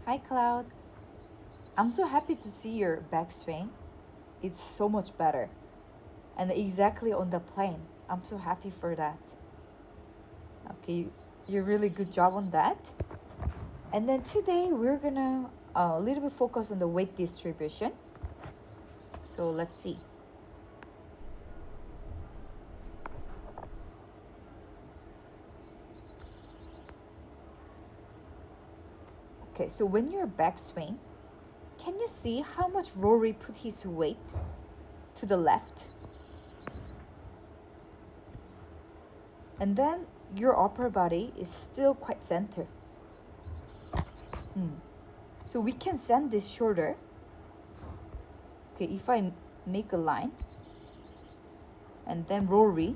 Hi, Cloud. I'm so happy to see your backswing. It's so much better. And exactly on the plane. I'm so happy for that. Okay, you're really good job on that. And then today we're gonna a little bit focus on the weight distribution. So let's see. Okay, so when you're backswing, can you see how much Rory put his weight to the left? And then your upper body is still quite center. So we can send this shorter. Okay, if I make a line and then Rory,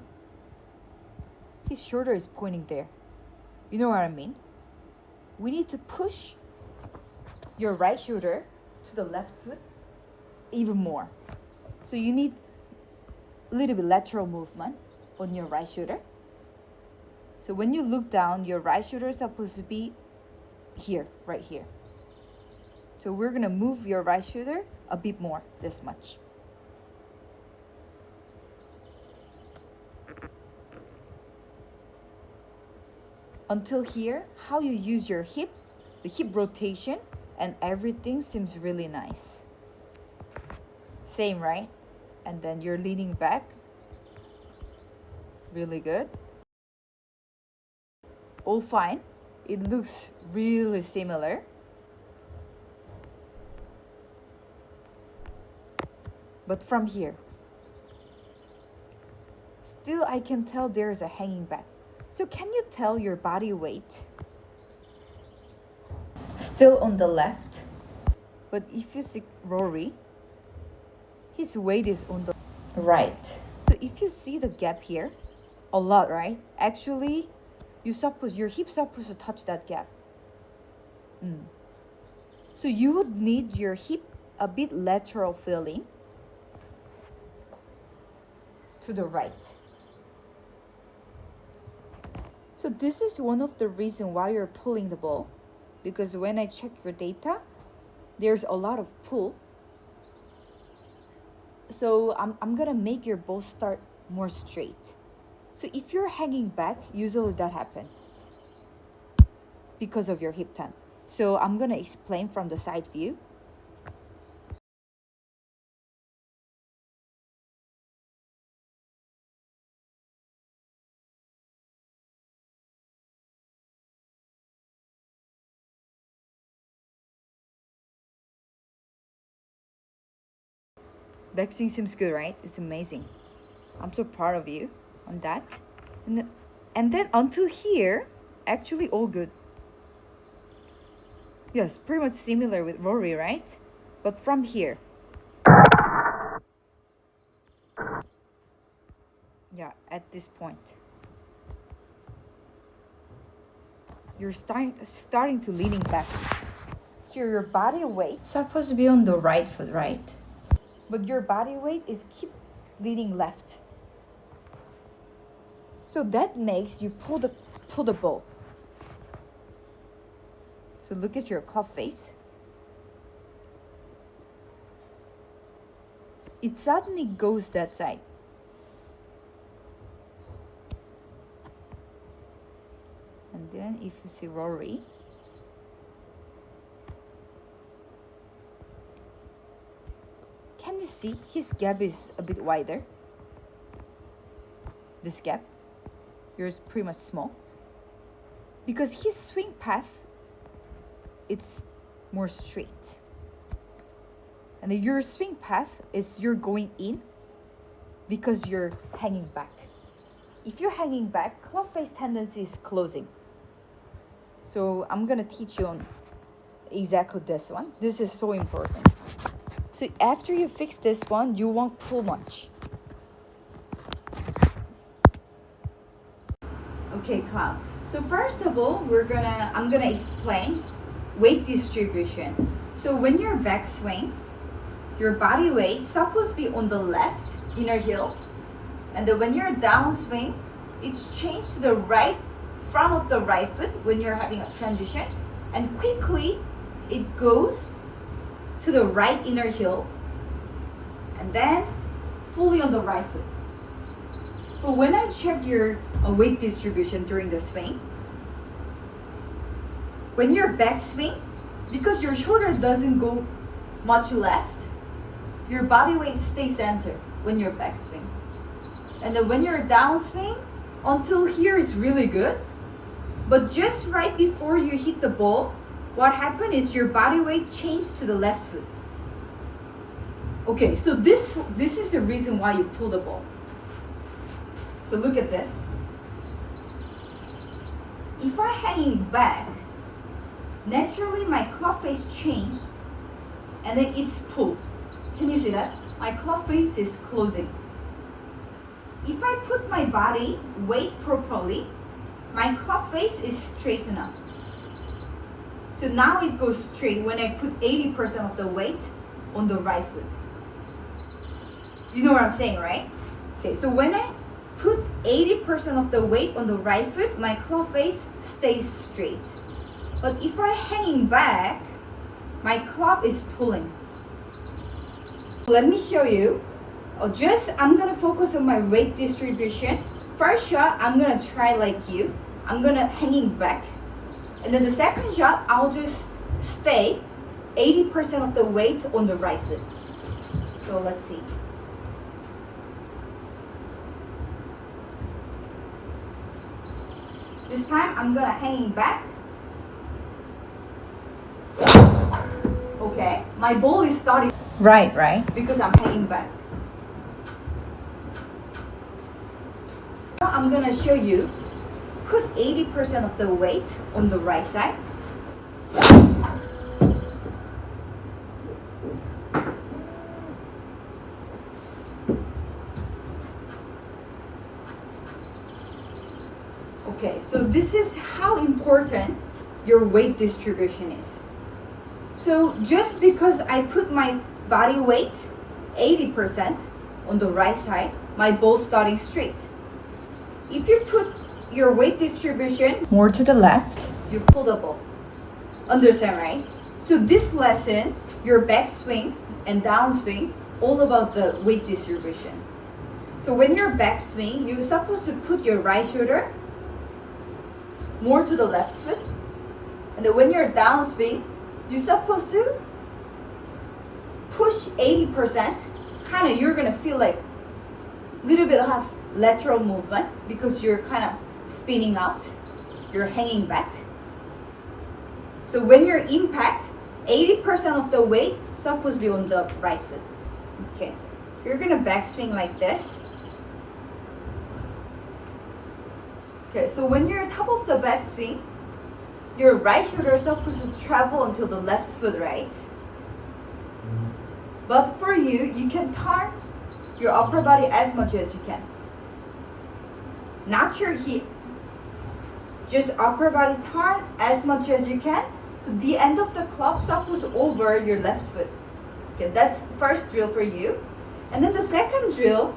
his shoulder is pointing there. You know what I mean? We need to push your right shoulder to the left foot even more. So you need a little bit lateral movement on your right shoulder. So when you look down, your right shoulder is supposed to be here, right here. So we're gonna move your right shoulder a bit more, this much. Until here, how you use your hip, the hip rotation, and everything seems really nice. Same, right? And then you're leaning back. Really good. All fine. It looks really similar. But from here, still I can tell there's a hanging back. So can you tell your body weight? Still on the left. But if you see Rory, his weight is on the right. So if you see the gap here, a lot, right? Actually, your hip's supposed to touch that gap. So you would need your hip a bit lateral feeling to the right. So this is one of the reasons why you're pulling the ball, because when I check your data, there's a lot of pull. So I'm gonna make your ball start more straight. So if you're hanging back, usually that happens because of your hip turn. So I'm gonna explain from the side view. Backswing seems good, right? It's amazing. I'm so proud of you on that. And then until here, actually all good. Yes, pretty much similar with Rory, right? But from here. Yeah, at this point. You're starting to leaning back. So your body weight supposed to be on the right foot, right? But your body weight is keep leaning left. So that makes you pull the ball. So look at your club face. It suddenly goes that side. And then if you see Rory, can you see his gap is a bit wider? This gap, yours pretty much small. Because his swing path, it's more straight. And then your swing path is you're going in because you're hanging back. If you're hanging back, club face tendency is closing. So I'm gonna teach you on exactly this one. This is so important. So after you fix this one, you won't pull much. Okay, Cloud. So first of all, I'm gonna explain weight distribution. So when you're backswing, your body weight supposed to be on the left inner heel, and then when you're downswing, it's changed to the right front of the right foot when you're having a transition, and quickly it goes to the right inner heel and then fully on the right foot. But when I check your weight distribution during the swing, when you're back swing, because your shoulder doesn't go much left, your body weight stays center when you're back swing. And then when you're down swing, until here is really good. But just right before you hit the ball, what happened is your body weight changed to the left foot. Okay, so this is the reason why you pull the ball. So look at this. If I'm hanging back, naturally my club face changed and then it's pulled. Can you see that? My club face is closing. If I put my body weight properly, my club face is straightened up. So now it goes straight when I put 80% of the weight on the right foot. You know what I'm saying, right? Okay, so when I put 80% of the weight on the right foot, my club face stays straight. But if I'm hanging back, my club is pulling. Let me show you. I'm gonna focus on my weight distribution. First shot, I'm gonna try like you. I'm gonna hanging back. And then the second shot, I'll just stay 80% of the weight on the right foot. So let's see. This time, I'm gonna hanging back. Okay, my ball is starting. Right. Because I'm hanging back. Now I'm gonna show you. Put 80% of the weight on the right side. Okay, so this is how important your weight distribution is. So just because I put my body weight 80% on the right side, my ball starting straight. If you put your weight distribution more to the left, you pull the ball. Understand, right? So this lesson, your back swing and down swing, all about the weight distribution. So when you're back swing, you're supposed to put your right shoulder more to the left foot. And then when you're down swing, you're supposed to push 80%. Kind of, you're gonna feel like a little bit of lateral movement because you're kind of spinning out. You're hanging back. So when you're impact, 80% of the weight supposed to be on the right foot. Okay, you're gonna backswing like this. Okay, so when you're top of the backswing, your right shoulder is supposed to travel until the left foot, right? But for you, you can turn your upper body as much as you can. Not your hip. Just upper body turn as much as you can. So the end of the club supposed over your left foot. Okay, that's first drill for you. And then the second drill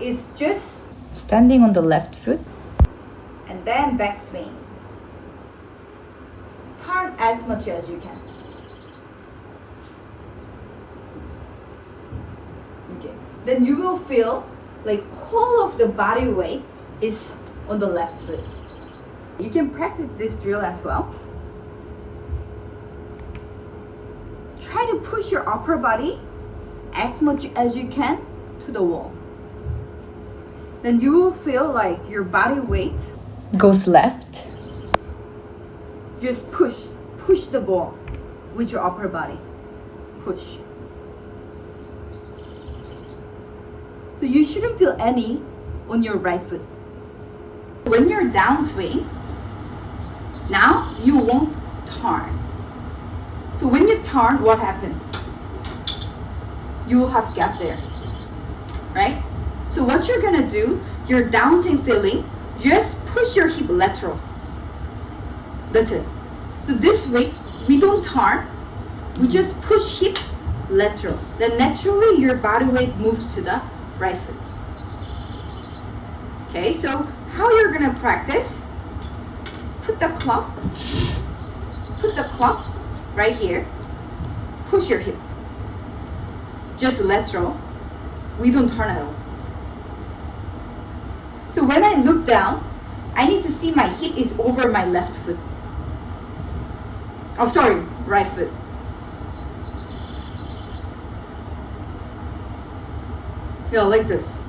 is just standing on the left foot and then backswing. Turn as much as you can. Okay. Then you will feel like whole of the body weight is on the left foot. You can practice this drill as well. Try to push your upper body as much as you can to the wall. Then you will feel like your body weight goes left. Just push the ball with your upper body. Push. So you shouldn't feel any on your right foot. When you're downswing, now you won't turn. So when you turn, what happened? You will have gap there, right? So what you're gonna do, your downswing feeling, just push your hip lateral. That's it. So this way, we don't turn, we just push hip lateral. Then naturally your body weight moves to the right foot. Okay, so how you're gonna practice? Put the club right here, push your hip. Just lateral. We don't turn at all. So when I look down, I need to see my hip is over my left foot. Oh, sorry, right foot. Yeah, like this.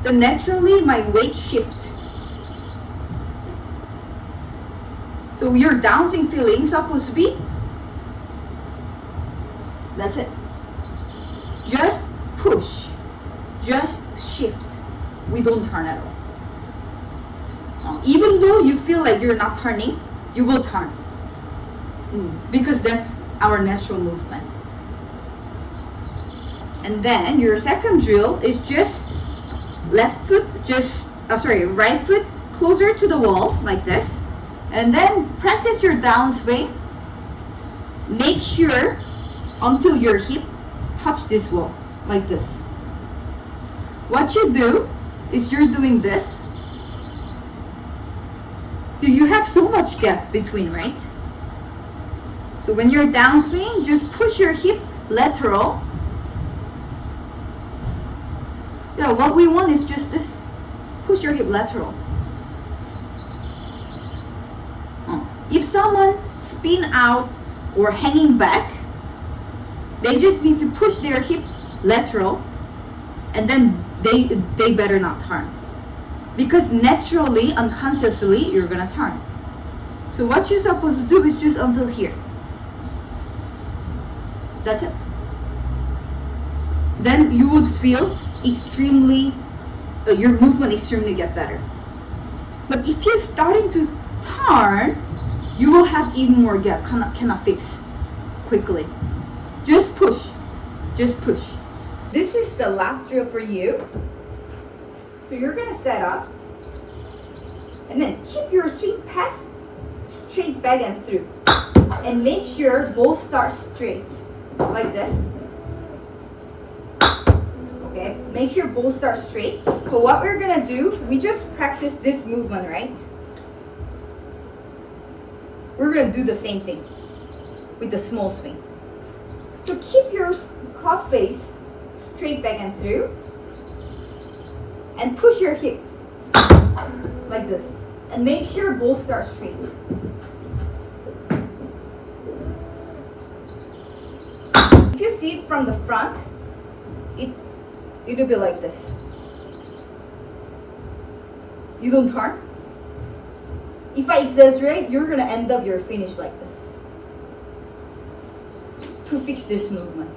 Then naturally my weight shift. So your downswing feeling is supposed to be, that's it. Just push, just shift. We don't turn at all. Even though you feel like you're not turning, you will turn. Because that's our natural movement. And then your second drill is just left foot, right foot closer to the wall like this. And then practice your downswing. Make sure until your hip touch this wall like this. What you do is you're doing this. So you have so much gap between, right? So when you're downswing, just push your hip lateral. Yeah, what we want is just this. Push your hip lateral. If someone spin out or hanging back, they just need to push their hip lateral, and then they better not turn. Because naturally, unconsciously, you're gonna turn. So what you're supposed to do is just until here. That's it. Then you would feel extremely, your movement extremely get better. But if you're starting to turn, you will have even more gap, cannot fix quickly. Just push, just push. This is the last drill for you. So you're gonna set up, and then keep your swing path straight back and through. And make sure both start straight, like this. Okay, make sure both start straight. But what we're gonna do, we just practice this movement, right? We're gonna do the same thing with the small swing. So keep your club face straight back and through, and push your hip like this, and make sure both start straight. If you see it from the front, it'll be like this. You don't turn. If I exaggerate, you're gonna end up your finish like this. To fix this movement.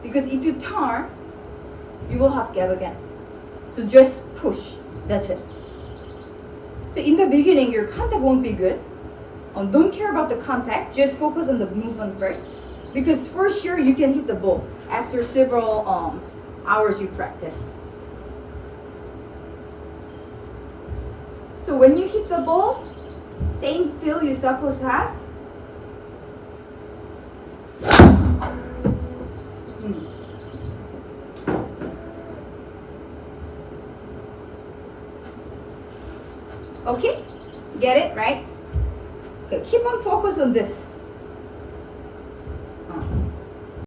Because if you turn, you will have gap again. So just push. That's it. So in the beginning, your contact won't be good. Don't care about the contact. Just focus on the movement first. Because for sure, you can hit the ball after several hours you practice. So when you hit the ball, same feel you're supposed to have. Okay? Get it, right? Okay, keep on focus on this.